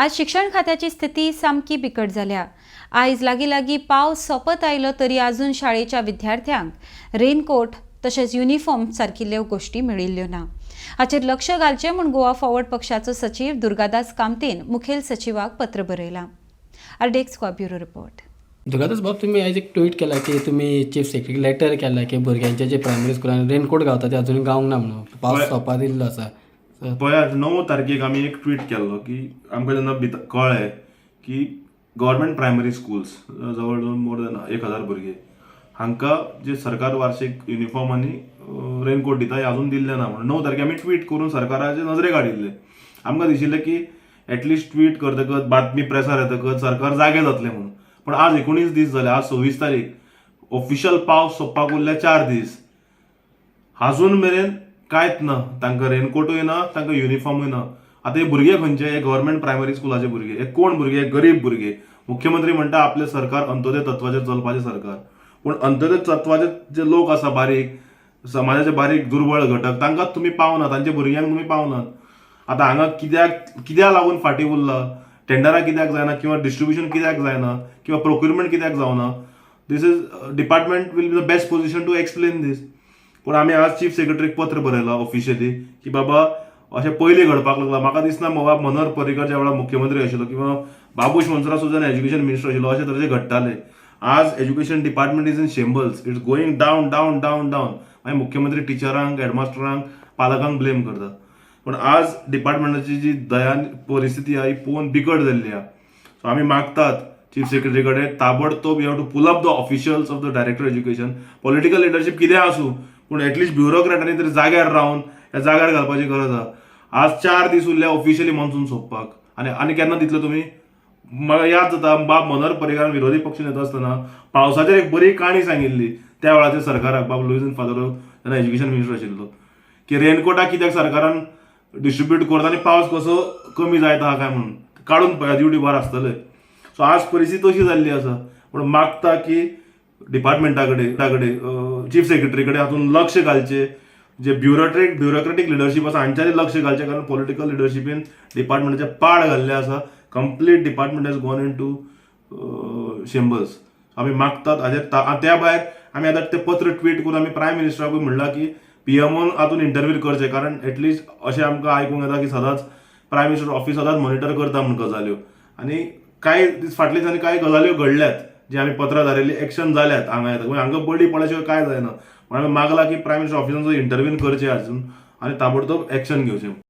आज शिक्षण खात्याची स्थिती सामकी बिकट जाल्या। आयज लागी लागी पावस सोपत आयलो तरी अजून शाळेच्या विद्यार्थ्यांक रेनकोट तशेंच युनिफॉर्म सारकिल्ल्यो गोष्टी मेळिल्ल्यो ना। हाचेर लक्ष घालचें म्हूण गोवा फॉरवर्ड पक्षाचो सचिव दुर्गादास कामतेन मुखेल सचिवाक पत्र बरयलां। आरडेक्स गोवा ब्युरो रिपोर्ट। दुर्गादास बाब, तुम्ही आज एक ट्वीट केला की तुम्ही चीफ सेक्रेटरी लेटर केला की भुरग्यांचे जे प्रायमरी स्कुलान रेनकोट गावता ते अजून गावंक ना म्हणून पावस सोंपा दिल्लो आसा। पळयात 9 तारखेक आमी एक ट्वीट केल्लो की आमकां जेन्ना कळ्ळें की गव्हर्मेंट प्रायमरी स्कुल्स जवळ जवळ मोर दॅन 1000 भुरगे हांकां जे सरकार वार्षिक युनिफॉर्म आनी रेनकोट दिता हे अजून दिल्ले ना म्हणून 9 तारखेक आमी ट्वीट करून सरकाराचे नजरेक हाडिल्ले। आमकां दिशिल्लें की एटलिस्ट ट्वीट करतकच बातमी प्रेसार येतकच सरकार जागे जातलें म्हणून, पण आज 19 दीस जाले, आज 26 तारीख, ऑफिशियल पावस सोंपपाक उरले 4 दीस, अजून मेरेन कांयच ना। तांकां रेनकोटूय ना, तांकां युनिफॉर्मूय ना। आतां हे भुरगे खंयचे? हे गव्हर्मेंट प्रायमरी स्कुलाचे भुरगे। हे कोण भुरगे? हे गरीब भुरगे। मुख्यमंत्री म्हणटा आपले सरकार अंत्योदय तत्वाचेर चलपाचें सरकार, पूण अंत्योदय तत्वाचे जे लोक आसा बारीक, समाजाचे बारीक दुर्बळ घटक, तांकांच तुमी पावनात, तांच्या भुरग्यांक तुमी पावनात। आतां हांगा कित्याक लागून फाटीं उरला? टेंडरां कित्याक जायना, किंवा डिस्ट्रिब्युशन कित्याक जायना, किंवा प्रोक्युरमेंट कित्याक जावना? This is department will be the best position to explain this. पूण आमी आज चीफ सेक्रेटरीक पत्र बरयलां ऑफिशियली की बाबा अशें पयलीं घडपाक लागलां। म्हाका दिसना बाबा मनोहर पर्रीकर ज्या वेळार मुख्यमंत्री आशिल्लो किंवा बाबूश मनसुरा सुद्दां एज्युकेशन मिनिस्टर आशिल्लो अशें तरेचे घडटाले। आज education department is in shambles, it's going down down down down. मागीर मुख्यमंत्री टिचरांक, हेडमास्टरांक, पालकांक ब्लेम करता। पण आज डिपार्टमेंटाची जी दयान परिस्थिती आहा ही पळोवन बिकट जाल्ली आहा। सो आमी मागतात चीफ सेक्रेटरी कडेन ताबडतोब you have to pull up the officials of the director education. Political leadership कितें आसूं, पूण एटलिस्ट ब्युरोक्रेटांनी तरी जाग्यार रावन ह्या जाग्यार घालपाची गरज आहा। आज 4 दीस उरले ऑफिशियली मॉन्सून सोंपपाक, आनी केन्ना दितले तुमी? म्हाका याद जाता बाब मनोहर पर्रीकारान विरोधी पक्ष नेता आसतना पावसाचेर एक बरी काणी सांगिल्ली त्या वेळाचेर सरकाराक, बाब लुईस फादर जेन्ना एज्युकेशन मिनिस्टर आशिल्लो, की रेनकोटा कित्याक सरकारान डिस्ट्रिब्यूट करता आनी पावस कसो कमी जायत आहा काय म्हणून काडून पळया, ड्युटी भार आसतले। सो आज परिस्थिती तशी जाल्ली आसा। पूण मागता की डिपार्टमेंटा कडेन चीफ सेक्रेटरी कडेन हातून लक्ष घालचें, जे ब्युरोक्रेटीक लिडरशीप आसा हांच्यानी लक्ष घालचें, कारण पॉलिटिकल लिडरशिपीन डिपार्टमेंटाचे पाड घाल्ले आसा। Complete department has gone into shambles. आमी मागतात हाजेर त्या भायर आमी आतां तें पत्र ट्वीट करून आमी प्रायम मिनिस्टराकूय म्हणलां की पीएमओन हातून इंटरव्यू करचें, कारण एटलिस्ट अशें आमकां आयकूंक येता की सदांच प्रायम मिनिस्टर ऑफिस सदांच मॉनिटर करता म्हणून गजाल्यो, आनी कांय दीस फाटले दिसांनी कांय गजाल्यो घडल्यात जे आमी पत्रां धाडिल्ली, एक्शन जाल्यात हांगा बडी पडल्या शिवाय कांय जायना। म्हणून आमी मागला की प्रायम मिनिस्टर ऑफिसान इंटरव्यू करचें अजून आनी ताबडतोब एक्शन घेवचें।